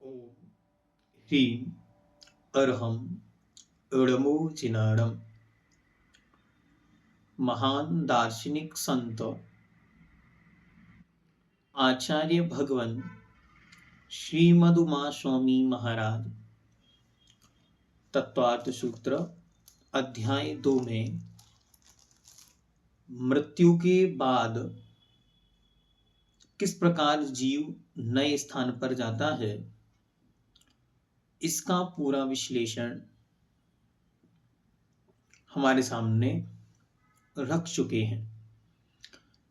ओम ह्रीं अर्हं ळमोजिनाणम। महान दार्शनिक संत आचार्य भगवान श्रीमदुमा स्वामी महाराज तत्वार्थ सूत्र अध्याय 2 में मृत्यु के बाद किस प्रकार जीव नए स्थान पर जाता है, इसका पूरा विश्लेषण हमारे सामने रख चुके हैं।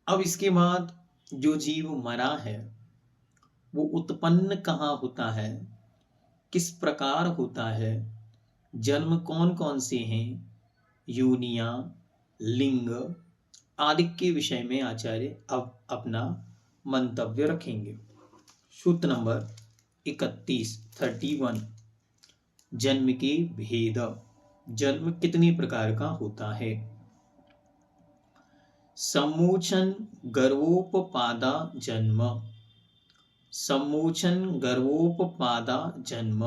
अब इसके बाद जो जीव मरा है वो उत्पन्न कहाँ होता है, किस प्रकार होता है, जन्म कौन कौन से हैं, योनियां, लिंग आदि के विषय में आचार्य अब अपना मंतव्य रखेंगे। सूत्र नंबर 31 जन्म के भेद। जन्म कितने प्रकार का होता है? सम्मोचन गर्भोपपादा जन्म। सम्मोचन गर्भोपपादा जन्म।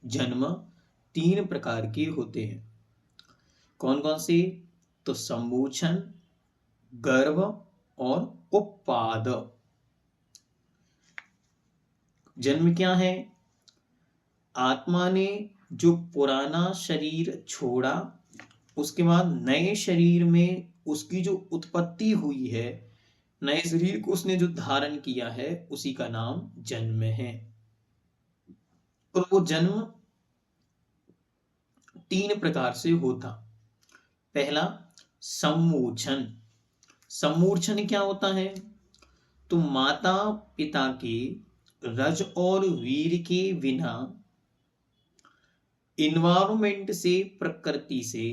जन्म 3 प्रकार के होते हैं। कौन कौन से? तो सम्मोचन, गर्भ और उपपाद। जन्म क्या है? आत्मा ने जो पुराना शरीर छोड़ा, उसके बाद नए शरीर में उसकी जो उत्पत्ति हुई है, नए शरीर को उसने जो धारण किया है, उसी का नाम जन्म है। और वो जन्म 3 प्रकार से होता। पहला सम्मोचन। सम्मोचन क्या होता है? तो माता पिता के रज और वीर के बिना इन्वायरमेंट से, प्रकृति से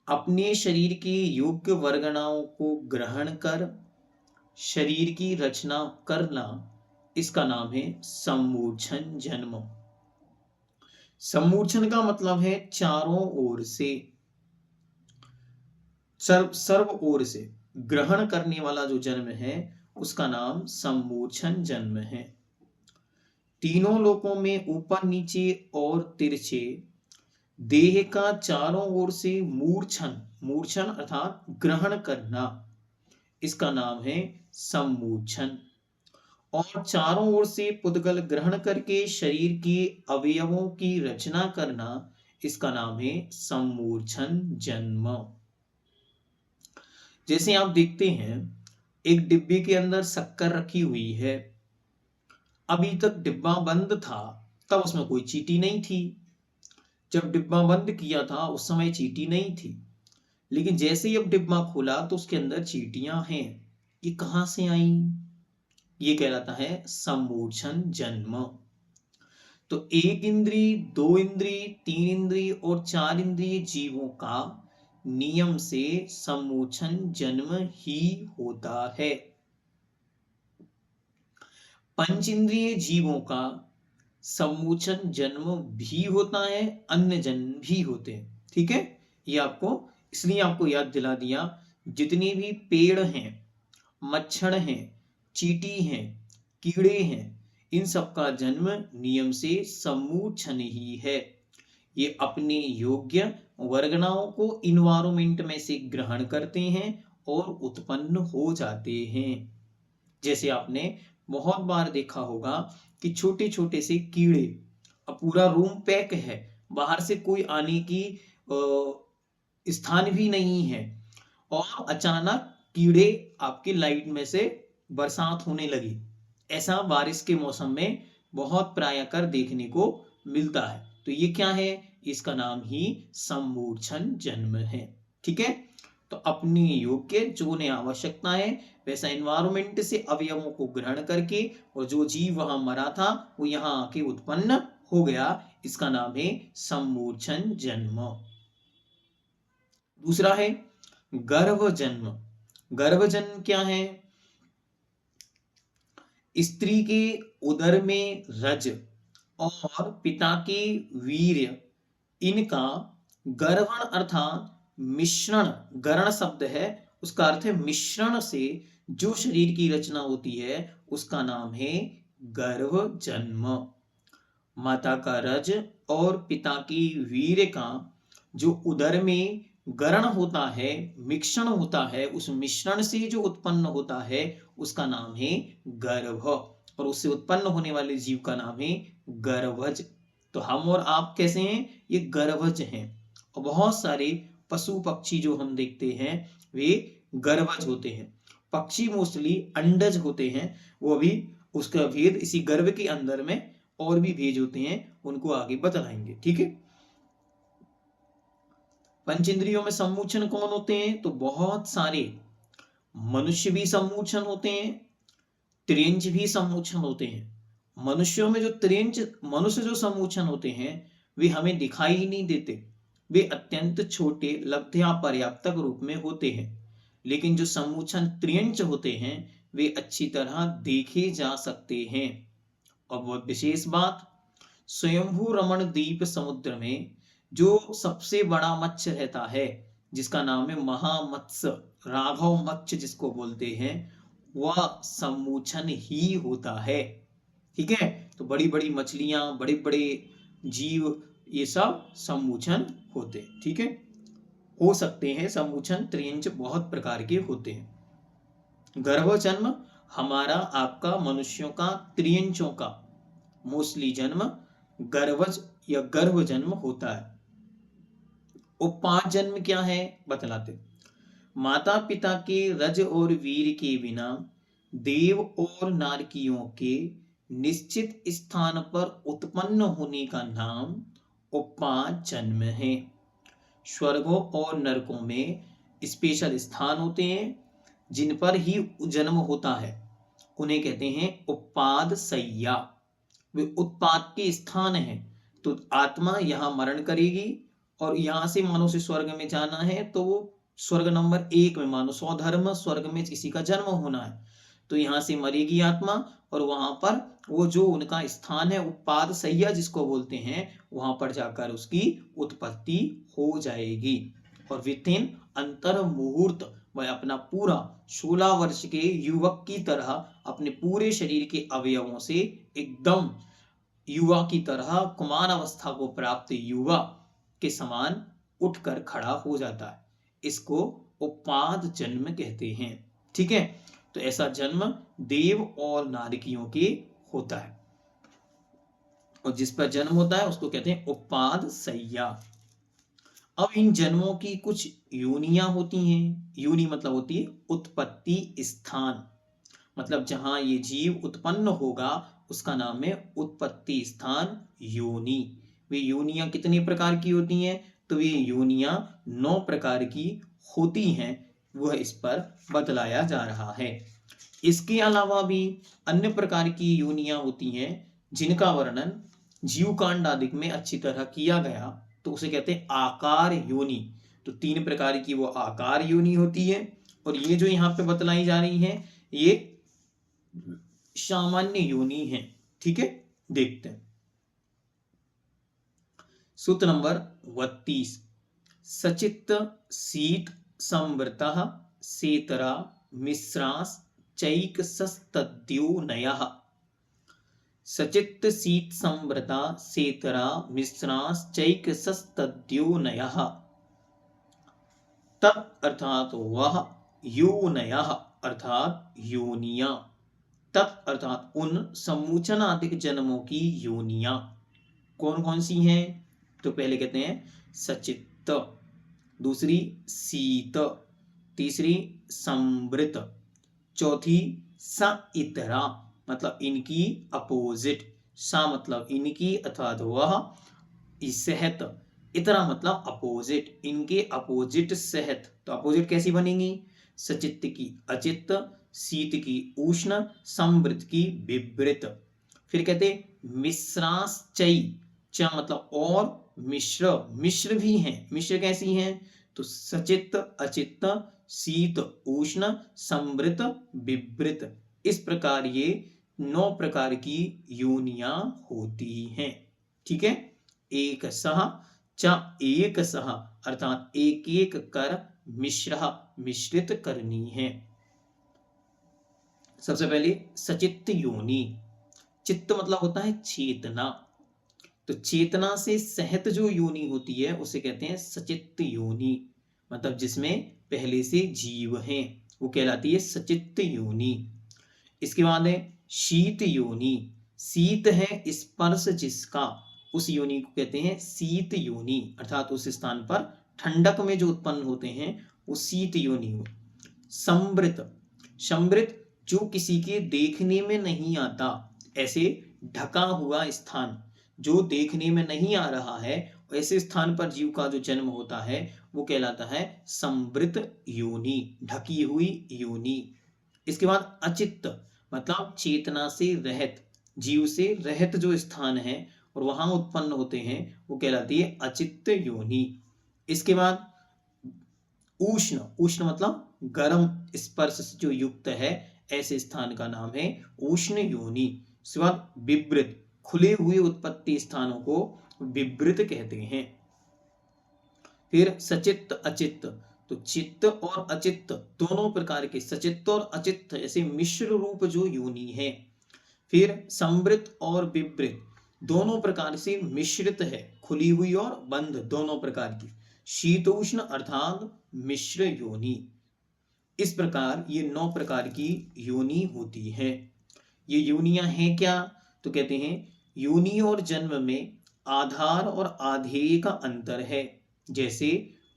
अपने शरीर के योग्य वर्गणाओं को ग्रहण कर शरीर की रचना करना, इसका नाम है सम्मोचन जन्म। सम्मोचन का मतलब है चारों ओर से, सर्व ओर से ग्रहण करने वाला जो जन्म है, उसका नाम सम्मोचन जन्म है। तीनों लोकों में ऊपर नीचे और तिरछे देह का चारों ओर से मूर्छन, मूर्छन अर्थात ग्रहण करना, इसका नाम है सम्मोचन। और चारों ओर से पुद्गल ग्रहण करके शरीर के अवयवों की रचना करना, इसका नाम है सम्मोचन जन्म। जैसे आप देखते हैं, एक डिब्बे के अंदर शक्कर रखी हुई है। अभी तक डिब्बा बंद था, तब उसमें कोई चींटी नहीं थी। जब डिब्बा बंद किया था उस समय चींटी नहीं थी, लेकिन जैसे ही अब डिब्बा खोला तो उसके अंदर चींटियां हैं। ये कहां से आई? ये कहलाता है सम्मोचन जन्म। तो 1 इंद्रिय, 2 इंद्रिय, 3 इंद्रिय और 4 इंद्रिय जीवों का नियम से सम्मोचन जन्म ही होता है। पंचेंद्रिय जीवों का सम्मोचन जन्म भी होता है, अन्य जन्म भी होते हैं। ठीक है, ये आपको इसलिए आपको याद दिला दिया। जितने भी पेड़ हैं, मच्छर हैं, चींटी हैं, कीड़े हैं, इन सब का जन्म नियम से सम्मोचन ही है। ये अपने योग्य वर्गणाओं को इन्वायरमेंट में से ग्रहण करते हैं और उत्पन्न हो जाते हैं। जैसे आपने बहुत बार देखा होगा कि छोटे छोटे से कीड़े, अब पूरा रूम पैक है, बाहर से कोई आने की स्थान भी नहीं है, और अचानक कीड़े आपकी लाइट में से बरसात होने लगी। ऐसा बारिश के मौसम में बहुत प्रायकर देखने को मिलता है। तो ये क्या है? इसका नाम ही सम्मोचन जन्म है। ठीक है, तो अपनी योग्य जो उन्हें आवश्यकता है वैसा एनवायरमेंट से अवयवों को ग्रहण करके, और जो जीव वहां मरा था वो यहां आके उत्पन्न हो गया, इसका नाम है सम्मोचन जन्म। दूसरा है गर्भ जन्म। गर्भ जन्म क्या है? स्त्री के उदर में रज और पिता के वीर्य, इनका गर्भण अर्थात मिश्रण, गरण शब्द है, उसका अर्थ है मिश्रण से जो शरीर की रचना होती है, उसका नाम है गर्भ जन्म। माता का रज और पिता की वीर्य का जो उदर में गरण होता है, मिश्रण होता है, उस मिश्रण से जो उत्पन्न होता है उसका नाम है गर्भ, और उससे उत्पन्न होने वाले जीव का नाम है गर्भज। तो हम और आप कैसे हैं? ये गर्भज हैं। और बहुत सारे पशु पक्षी जो हम देखते हैं वे गर्भज होते हैं। पक्षी मोस्टली अंडज होते हैं, वो भी उसका भेद इसी गर्भ के अंदर में और भी भेद होते हैं, उनको आगे बतलाएंगे। ठीक है। पंचेंद्रियों में सम्मोचन कौन होते हैं? तो बहुत सारे। मनुष्य भी सम्मोचन होते हैं, त्रियंच भी सम्मोचन होते हैं। मनुष्यों में जो त्रियंच मनुष्य जो सम्मोचन होते हैं वे हमें दिखाई ही नहीं देते, वे अत्यंत छोटे लब्ध्या पर्याप्तक रूप में होते हैं। लेकिन जो सम्मोचन त्रियंच होते हैं वे अच्छी तरह देखे जा सकते हैं। और बहुत विशेष बात, स्वयंभू रमण द्वीप समुद्र में जो सबसे बड़ा मत्स्य रहता है जिसका नाम है महामत्स्य, राघव मत्स्य जिसको बोलते हैं, वह सम्मोचन ही होता है। ठीक है। तो बड़ी बड़ी मछलियां, बड़े बड़े जीव, ये सब सम्मोचन होते हैं। ठीक है, हो सकते हैं सम्मोचन त्रियंच बहुत प्रकार के होते हैं। गर्भ जन्म हमारा आपका मनुष्यों का त्रियंचों का मोस्टली जन्म गर्भज या गर्भ जन्म होता है। उपपाद जन्म क्या है बतलाते। माता पिता के रज और वीर के बिना देव और नारकियों के निश्चित स्थान पर उत्पन्न होने का नाम उपपाद जन्म है। स्वर्गों और नरकों में स्पेशल स्थान होते हैं जिन पर ही जन्म होता है, उन्हें कहते हैं उपपाद सैया। वे उत्पाद के स्थान हैं। तो आत्मा यहाँ मरण करेगी और यहाँ से मानो से स्वर्ग में जाना है तो वो स्वर्ग नंबर 1 में, मानो स्वधर्म स्वर्ग में किसी का जन्म होना है, तो यहाँ से मरेगी आत्मा और वहां पर वो जो उनका स्थान है उपपाद सैया जिसको बोलते हैं, वहां पर जाकर उसकी उत्पत्ति हो जाएगी। और विथिन अंतर मुहूर्त वह अपना पूरा 16 वर्ष के युवक की तरह अपने पूरे शरीर के अवयवों से एकदम युवा की तरह कुमार अवस्था को प्राप्त युवा के समान उठकर खड़ा हो जाता है। इसको उपपाद जन्म कहते हैं। ठीक है। तो ऐसा जन्म देव और नारकियों के होता है, और जिस पर जन्म होता है उसको कहते हैं उपपाद सैया। अब इन जन्मों की कुछ योनियां होती हैं। योनि मतलब होती है उत्पत्ति स्थान, मतलब जहां ये जीव उत्पन्न होगा उसका नाम है उत्पत्ति स्थान योनि। वे योनियां कितने प्रकार की होती हैं? तो ये योनियां 9 प्रकार की होती हैं, वह इस पर बतलाया जा रहा है। इसके अलावा भी अन्य प्रकार की योनियां होती हैं जिनका वर्णन जीव कांड आदि में अच्छी तरह किया गया, तो उसे कहते हैं आकार योनि। तो 3 प्रकार की वो आकार योनि होती है, और ये जो यहाँ पे बतलाई जा रही है ये सामान्य योनि है। ठीक है, देखते हैं। सूत्र नंबर 32, सचित्त शीत संवृतः सेतरा मिश्रास चैकसस्तद्योनयः। सचित्त शीत संवृता सेतरा मिश्रास चैकसस्तद्योनयः। तत् अर्थात वह, योनयः अर्थात योनियां। तत् अर्थात उन सम्मोचनादिक जन्मों की योनियां कौन कौन सी हैं? तो पहले कहते हैं सचित्त, दूसरी शीत, तीसरी संवृत, चौथी सइतरा मतलब इनकी अपोजिट, सा मतलब इनकी अर्थात वह, सहत, इतरा मतलब अपोजिट, इनके अपोजिट सहत। तो अपोजिट कैसी बनेंगी? सचित्त की अचित्त, शीत की उष्ण, संवृत की विवृत। फिर कहते मिश्राश्चई, च मतलब और, मिश्र, मिश्र भी हैं। मिश्र कैसी हैं? तो सचित्त अचित्त शीत उष्ण संवृत विवृत। इस प्रकार ये 9 प्रकार की योनियां होती हैं। ठीक है। एक सह च एक सह अर्थात एक एक कर मिश्र मिश्रित करनी है। सबसे पहले सचित्त योनि। चित्त मतलब होता है चेतना। तो चेतना से सहित जो योनि होती है उसे कहते हैं सचित्त योनि, मतलब जिसमें पहले से जीव हैं, वो कहलाती है सचित्त योनि। इसके बाद है शीत योनि। शीत है स्पर्श जिसका, उस योनि को कहते हैं शीत योनि, अर्थात उस स्थान पर ठंडक में जो उत्पन्न होते हैं वो शीत योनि हो। समृत, समृत जो किसी के देखने में नहीं आता, ऐसे ढका हुआ स्थान जो देखने में नहीं आ रहा है, ऐसे स्थान पर जीव का जो जन्म होता है वो कहलाता है समृत योनि, ढकी हुई योनि। इसके बाद अचित्त मतलब चेतना से रहित, जीव से रहित जो स्थान है और वहां उत्पन्न होते हैं वो कहलाती है अचित्त योनि। इसके बाद उष्ण, उष्ण मतलब गर्म स्पर्श से जो युक्त है, ऐसे स्थान का नाम है उष्ण योनि। इसके बाद विवृत, खुले हुए उत्पत्ति स्थानों को विवृत कहते हैं। फिर सचित्त अचित्त, तो चित्त और अचित्त दोनों प्रकार के, सचित्त और अचित्त ऐसे मिश्र रूप जो योनि है। फिर समृत और विवृत दोनों प्रकार से मिश्रित है, खुली हुई और बंद दोनों प्रकार की, शीतोष्ण अर्थात मिश्र योनि। इस प्रकार ये 9 प्रकार की योनि होती है। ये योनियां हैं क्या? तो कहते हैं योनि और जन्म में आधार और आधेय का अंतर है, जैसे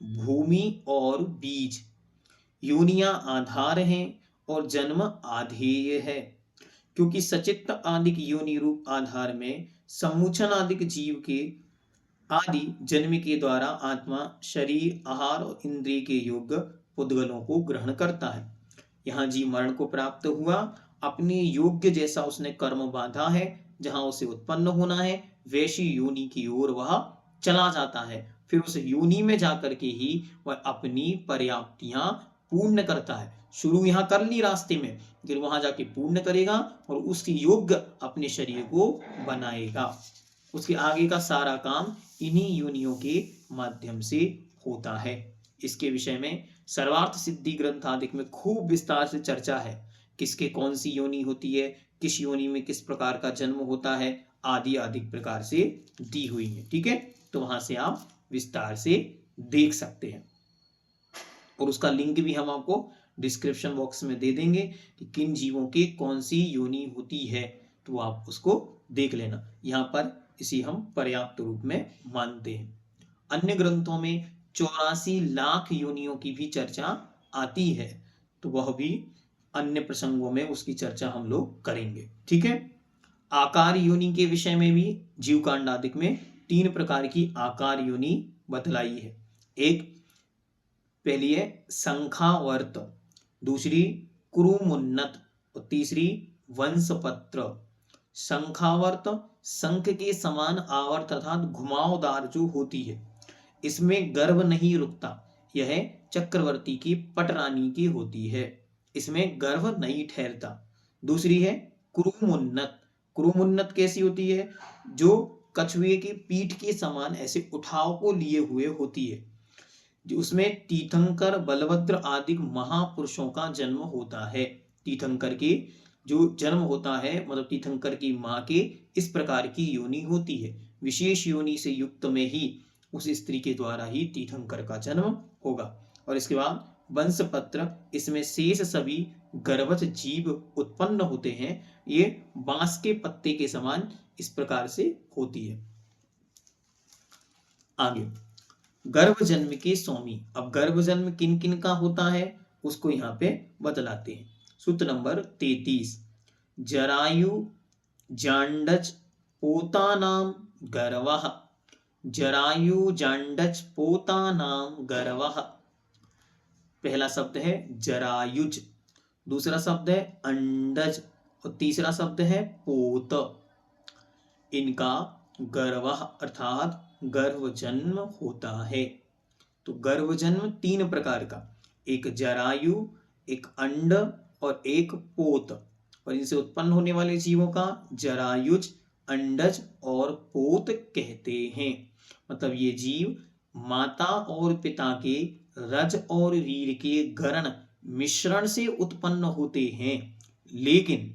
भूमि और बीज। योनियां आधार हैं और जन्म आधेय है, क्योंकि सचित्त आदिक योनि रूप आधार में समुचन आदिक जीव के आदि जन्म के द्वारा आत्मा शरीर आहार और इंद्रिय के योग्य पुद्गलों को ग्रहण करता है। यहाँ जीव मरण को प्राप्त हुआ, अपने योग्य जैसा उसने कर्म बांधा है, जहां उसे उत्पन्न होना है वैसी योनि की ओर वह चला जाता है। फिर उस योनि में जाकर के ही वह अपनी पर्याप्तियां पूर्ण करता है। शुरू यहाँ कर ली रास्ते में, फिर वहां जाके पूर्ण करेगा और उसके योग्य अपने शरीर को बनाएगा। उसके आगे का सारा काम इन्हीं योनियों के माध्यम से होता है। इसके विषय में सर्वार्थ सिद्धि ग्रंथ आदि में खूब विस्तार से चर्चा है, किसके कौन सी योनि होती है, किस योनि में किस प्रकार का जन्म होता है, आदि आदि प्रकार से दी हुई है। ठीक है, तो वहां से आप विस्तार से देख सकते हैं और उसका लिंक भी हम आपको डिस्क्रिप्शन बॉक्स में दे देंगे कि किन जीवों की कौन सी योनि होती है, तो आप उसको देख लेना। यहाँ पर इसी हम पर्याप्त रूप में मानते हैं। अन्य ग्रंथों में 84 लाख योनियों की भी चर्चा आती है, तो वह भी अन्य प्रसंगों में उसकी चर्चा हम लोग करेंगे। ठीक है, आकार योनि के विषय में भी जीवकांड आदि में 3 प्रकार की आकार योनि बतलाई है। एक पहली है शंखावर्त, दूसरी कुरुमुन्नत और तीसरी वंशपत्र। शंखावर्त शंख के समान आवर्त अर्थात घुमावदार जो होती है, इसमें गर्भ नहीं रुकता, यह चक्रवर्ती की पटरानी की होती है, इसमें गर्भ नहीं ठहरता। दूसरी है कुरुमुन्नत। कुरुमुन्नत कैसी होती है? जो कछुए की पीठ के समान ऐसे उठाव को लिए हुए होती है, जो उसमें तीर्थंकर बलभद्र आदि महापुरुषों का जन्म होता है। तीर्थंकर के जो जन्म होता है, मतलब तीर्थंकर की माँ के इस प्रकार की योनि होती है। विशेष योनि से युक्त में ही उस स्त्री के द्वारा ही तीर्थंकर का जन्म होगा। और इसके बाद वंशपत्र, इसमें शेष सभी गर्भस्थ जीव उत्पन्न होते हैं, ये बांस के पत्ते के समान इस प्रकार से होती है। आगे गर्भ जन्म के स्वामी। अब गर्भ जन्म किन किन का होता है उसको यहाँ पे बतलाते हैं। सूत्र नंबर 33, जरायु जांडज पोतानाम गर्वः। जरायु जांडज पोतानाम गर्वः। पहला शब्द है जरायुज, दूसरा शब्द है अंडज और तीसरा शब्द है पोत। इनका गर्वः अर्थात गर्भ जन्म होता है। तो गर्भ जन्म 3 प्रकार का, एक जरायु, एक अंड और एक पोत। और इनसे उत्पन्न होने वाले जीवों का जरायुज, अंडज और पोत कहते हैं। मतलब ये जीव माता और पिता के रज और वीर के गरण मिश्रण से उत्पन्न होते हैं, लेकिन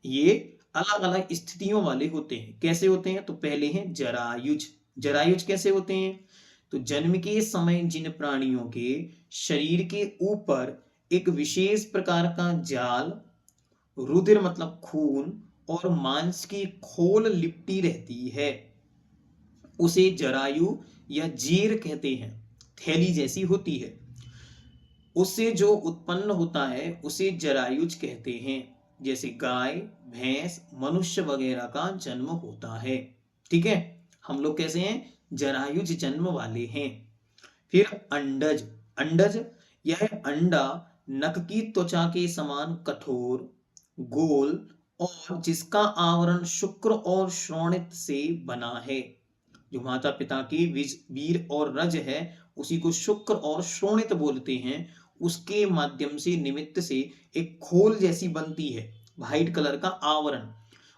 ये अलग अलग स्थितियों वाले होते हैं। कैसे होते हैं? तो पहले हैं जरायुज। जरायुज कैसे होते हैं? तो जन्म के समय जिन प्राणियों के शरीर के ऊपर एक विशेष प्रकार का जाल, रुधिर मतलब खून और मांस की खोल लिपटी रहती है, उसे जरायु या जीर कहते हैं। थैली जैसी होती है, उससे जो उत्पन्न होता है उसे जरायुज कहते हैं। जैसे गाय, भैंस, मनुष्य वगैरह का जन्म होता है। ठीक है, हम लोग कैसे हैं? जरायुज जन्म वाले हैं। फिर अंडज। अंडज, यह अंडा नख की त्वचा के समान कठोर, गोल और जिसका आवरण शुक्र और श्रोणित से बना है। जो माता पिता की वीर और रज है, उसी को शुक्र और श्रोणित बोलते हैं। उसके माध्यम से, निमित्त से एक खोल जैसी बनती है, व्हाइट कलर का आवरण।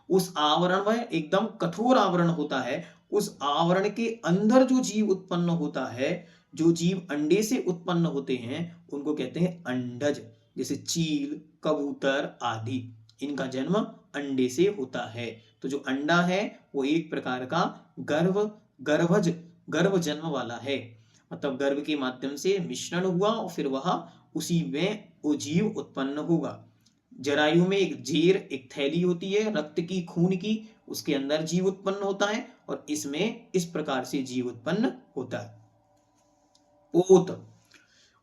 उस आवरण में एकदम कठोर आवरण होता है। उस आवरण के अंदर जो जीव उत्पन्न होता है, जो जीव अंडे से उत्पन्न होते हैं, उनको कहते हैं अंडज। जैसे चील, कबूतर आदि, इनका जन्म अंडे से होता है। तो जो अंडा है वो एक प्रकार का गर्भ जन्म वाला है। मतलब गर्भ के माध्यम से मिश्रण हुआ और फिर वह उसी में वो जीव उत्पन्न होगा। जरायु में एक जेर, एक थैली होती है रक्त की, खून की, उसके अंदर जीव उत्पन्न होता है और इसमें इस प्रकार से जीव उत्पन्न होता है। पोत,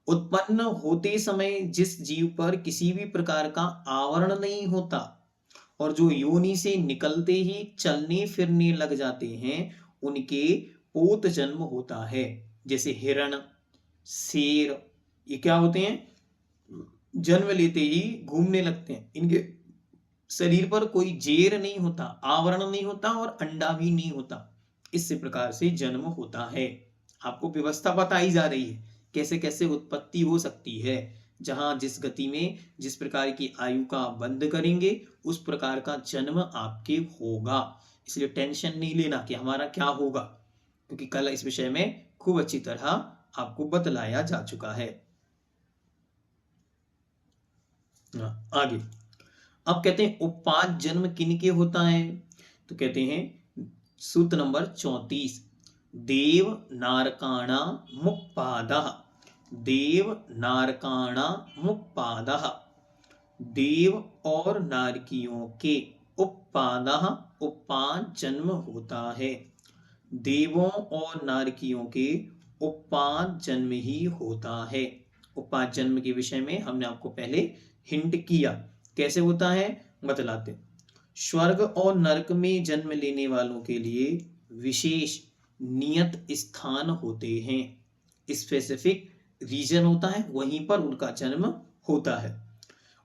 उत्पन्न होते समय जिस जीव पर किसी भी प्रकार का आवरण नहीं होता और जो योनि से निकलते ही चलने फिरने लग जाते हैं, उनके पोत जन्म होता है। जैसे हिरण, शेर, ये क्या होते हैं? जन्म लेते ही घूमने लगते हैं। इनके शरीर पर कोई जेर नहीं होता, आवरण नहीं होता और अंडा भी नहीं होता। इस प्रकार से जन्म होता है। आपको व्यवस्था बताई जा रही है कैसे कैसे उत्पत्ति हो सकती है। जहां जिस गति में, जिस प्रकार की आयु का बंद करेंगे, उस प्रकार का जन्म आपके होगा। इसलिए टेंशन नहीं लेना कि हमारा क्या होगा, क्योंकि कल इस विषय में खूब अच्छी तरह आपको बतलाया जा चुका है। आगे अब कहते हैं उपाद जन्म किनके होता है? तो कहते हैं सूत्र नंबर 34, देव नारकाणा मुक्पादः। देव नारकाणा मुक्पादः, देव और नारकियों के उपादः, उपाद जन्म होता है। देवों और नारकियों के उपाद जन्म ही होता है। उपाद जन्म के विषय में हमने आपको पहले हिंट किया, कैसे होता है बतलाते। स्वर्ग और नरक में जन्म लेने वालों के लिए विशेष नियत स्थान होते हैं, स्पेसिफिक रीजन होता है, वहीं पर उनका जन्म होता है,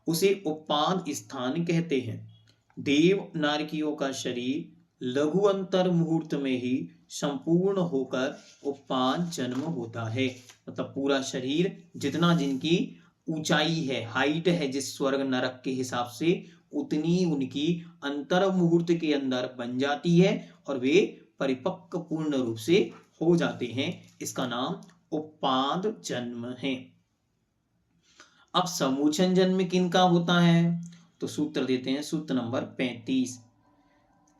उसे उपाद स्थान कहते हैं। देव नारकियों का शरीर लघु अंतर मुहूर्त में ही संपूर्ण होकर उपाद जन्म होता है। मतलब पूरा शरीर, जितना जिनकी ऊंचाई है, हाइट है जिस स्वर्ग नरक के हिसाब से, उतनी उनकी अंतर मुहूर्त के अंदर बन जाती है और वे परिपक्व पूर्ण रूप से हो जाते हैं। इसका नाम उपाद जन्म है। अब समूचन जन्म किनका होता है? तो सूत्र देते हैं, सूत्र नंबर 35,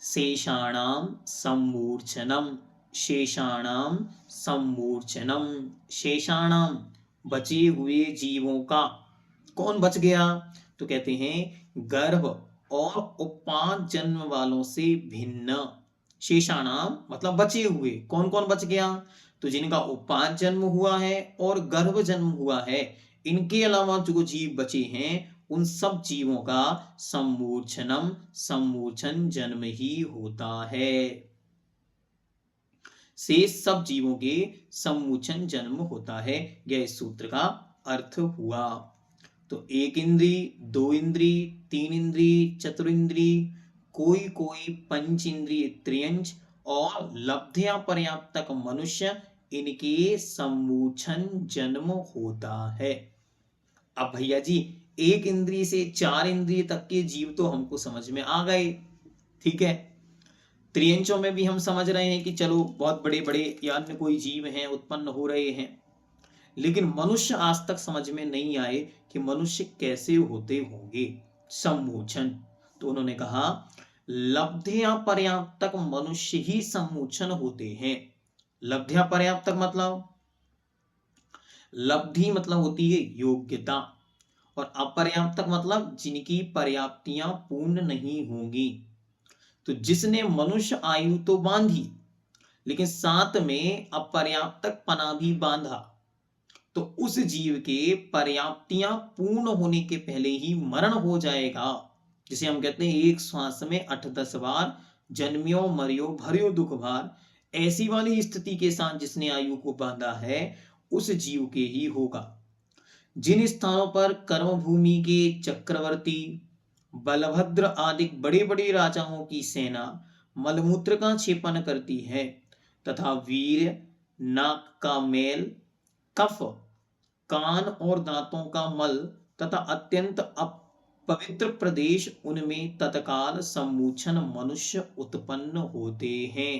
शेषाणाम सम्मूर्छनम। शेषाणाम सम्मूर्छनम, शेषाणाम बचे हुए जीवों का। कौन बच गया? तो कहते हैं गर्भ और उपाद जन्म वालों से भिन्न। शेषाणाम मतलब बचे हुए। कौन कौन बच गया? तो जिनका उपाद जन्म हुआ है और गर्भ जन्म हुआ है, इनके अलावा जो जीव बचे हैं, उन सब जीवों का सम्मूर्छनम, सम्मूर्छन जन्म ही होता है। शेष सब जीवों के सम्मूचन जन्म होता है। यह इस सूत्र का अर्थ हुआ। तो एक इंद्री, दो इंद्री, तीन इंद्री, चतुरिंद्री, कोई कोई पंच इंद्रिय त्रियंच और लब्ध्या पर्याप्त तक मनुष्य, इनके सम्मूचन जन्म होता है। अब भैया जी, एक इंद्रिय से चार इंद्रिय तक के जीव तो हमको समझ में आ गए, ठीक है। त्रियंचों में भी हम समझ रहे हैं कि चलो बहुत बड़े बड़े या अन्य कोई जीव हैं, उत्पन्न हो रहे हैं, लेकिन मनुष्य आज तक समझ में नहीं आए कि मनुष्य कैसे होते होंगे सम्मोचन। तो उन्होंने कहा लब्ध्या पर्याप्तक मनुष्य ही सम्मोचन होते हैं। लब्ध्या पर्याप्तक मतलब, लब्धि मतलब होती है योग्यता, और अपर्याप्तक मतलब जिनकी पर्याप्तियां पूर्ण नहीं होंगी। तो जिसने मनुष्य आयु तो बांधी, लेकिन साथ में अपर्याप्तक पना भी बांधा, तो उस जीव के पर्याप्तियां पूर्ण होने के पहले ही मरण हो जाएगा। जिसे हम कहते हैं एक श्वास में 8-10 बार जन्मियो मरियो भरियो दुख भार, ऐसी वाली स्थिति के साथ जिसने आयु को बांधा है, उस जीव के ही होगा। जिन स्थानों पर कर्म भूमि के चक्रवर्ती, बलभद्र आदि बड़े बड़े राजाओं की सेना मलमूत्र का क्षेपण करती है, तथा वीर, नाक का मैल, कफ, कान और दांतों का मल तथा अत्यंत अपवित्र प्रदेश, उनमें तत्काल सम्मोचन मनुष्य उत्पन्न होते हैं।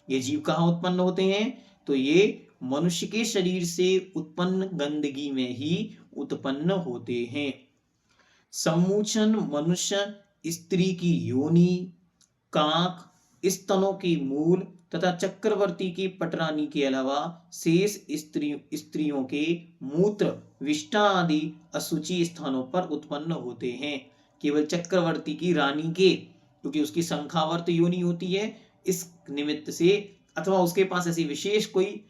ये जीव कहाँ उत्पन्न होते हैं? तो ये मनुष्य के शरीर से उत्पन्न गंदगी में ही उत्पन्न होते हैं। सम्मोचन मनुष्य स्त्री की योनि, काक, स्तनों की मूल तथा चक्रवर्ती की पटरानी के अलावा शेष स्त्रियों के मूत्र, विष्ठा आदि अशुचि स्थानों पर उत्पन्न होते हैं। केवल चक्रवर्ती की रानी के, क्योंकि उसकी संख्यावर्त योनि होती है, इस निमित्त से, अथवा उसके पास ऐसी विशेष कोई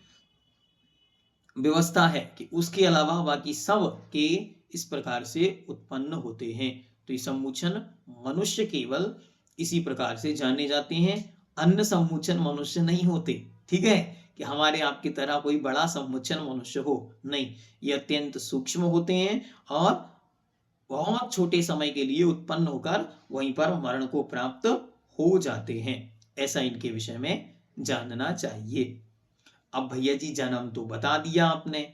व्यवस्था है कि उसके अलावा बाकी सब के इस प्रकार से उत्पन्न होते हैं। तो ये सम्मोचन मनुष्य केवल इसी प्रकार से जाने जाते हैं। अन्य सम्मोचन मनुष्य नहीं होते, ठीक है, कि हमारे आपकी तरह कोई बड़ा सम्मोचन मनुष्य हो, नहीं। ये अत्यंत सूक्ष्म होते हैं और बहुत छोटे समय के लिए उत्पन्न होकर वहीं पर मरण को प्राप्त हो जाते हैं। ऐसा इनके विषय में जानना चाहिए। अब भैया जी जन्म तो बता दिया आपने,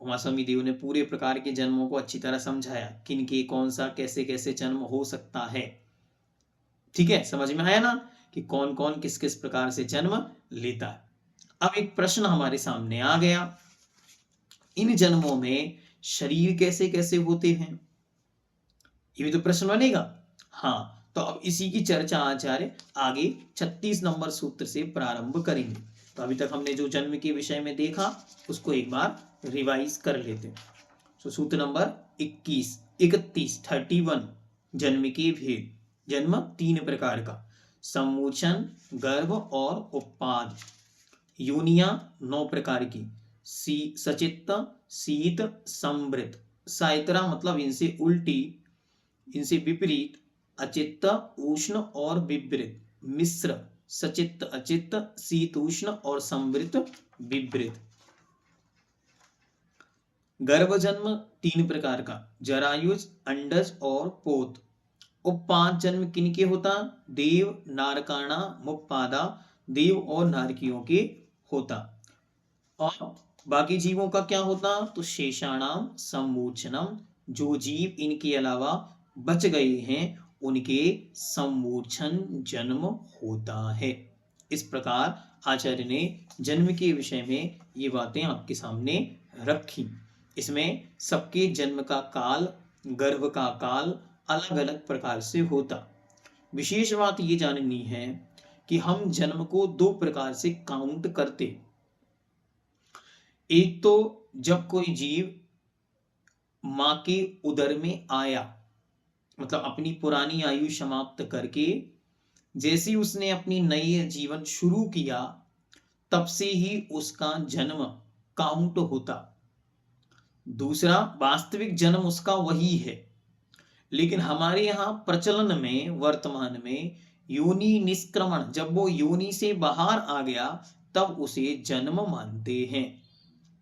उमास्वामी देव ने पूरे प्रकार के जन्मों को अच्छी तरह समझाया, किनके कौन सा कैसे कैसे जन्म हो सकता है। ठीक है, समझ में आया ना कि कौन कौन किस किस प्रकार से जन्म लेता है। अब एक प्रश्न हमारे सामने आ गया, इन जन्मों में शरीर कैसे कैसे होते हैं, ये भी तो प्रश्न बनेगा। हाँ, तो अब इसी की चर्चा आचार्य आगे 36 नंबर सूत्र से प्रारंभ करेंगे। तो अभी तक हमने जो जन्म के विषय में देखा उसको एक बार रिवाइज कर लेते हैं। तो सूत्र नंबर 21, 31, 31, जन्म के भेद। जन्म 3 प्रकार का, सम्मोचन, गर्भ और उपपाद। योनिया 9 प्रकार की, सचित्त, शीत, संवृत, साइतरा मतलब इनसे उल्टी, इनसे विपरीत, अचित्त, उष्ण और विवृत, मिश्र, सचित्त, अचित्त, शीत उष्ण और संवृत विवृत। गर्भ जन्म 3 प्रकार का, जरायुज, अंडज और पोत। उपपाद जन्म किनके होता? देव, नारकाणा, मुप्पादा, देव और नारकियों के होता। और बाकी जीवों का क्या होता? तो शेषाणाम सम्मोचनम, जो जीव इनके अलावा बच गए हैं उनके सम्मोचन जन्म होता है। इस प्रकार आचार्य ने जन्म के विषय में ये बातें आपके सामने रखी। इसमें सबके जन्म का काल, गर्भ का काल अलग अलग प्रकार से होता। विशेष बात ये जाननी है कि हम जन्म को 2 प्रकार से काउंट करते। एक तो जब कोई जीव मां के उदर में आया, मतलब अपनी पुरानी आयु समाप्त करके जैसे उसने अपनी नई जीवन शुरू किया, तब से ही उसका जन्म काउंट होता। दूसरा, वास्तविक जन्म उसका वही है, लेकिन हमारे यहाँ प्रचलन में वर्तमान में योनि निष्क्रमण, जब वो योनि से बाहर आ गया तब उसे जन्म मानते हैं।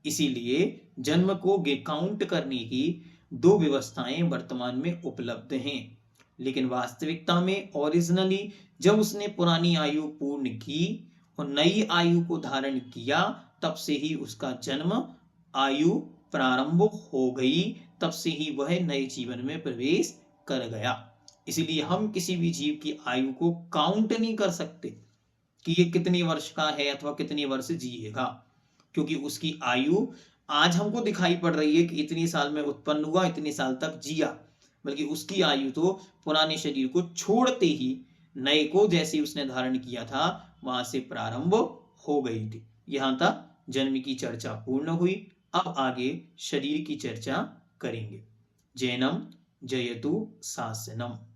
इसीलिए जन्म को काउंट करने की 2 व्यवस्थाएं वर्तमान में उपलब्ध हैं, लेकिन वास्तविकता में ओरिजिनली जब उसने पुरानी आयु पूर्ण की और नई आयु को धारण किया, तब से ही उसका जन्म आयु प्रारंभ हो गई, तब से ही वह नए जीवन में प्रवेश कर गया। इसीलिए हम किसी भी जीव की आयु को काउंट नहीं कर सकते कि ये कितने वर्ष का है अथवा कितने वर्ष जिएगा, क्योंकि उसकी आयु आज हमको दिखाई पड़ रही है कि इतने साल में उत्पन्न हुआ, इतने साल तक जिया, बल्कि उसकी आयु तो पुराने शरीर को छोड़ते ही नए को जैसे उसने धारण किया था वहां से प्रारंभ हो गई थी। यहां तक जन्म की चर्चा पूर्ण हुई। अब आगे शरीर की चर्चा करेंगे। जैनम जयतु शासनम।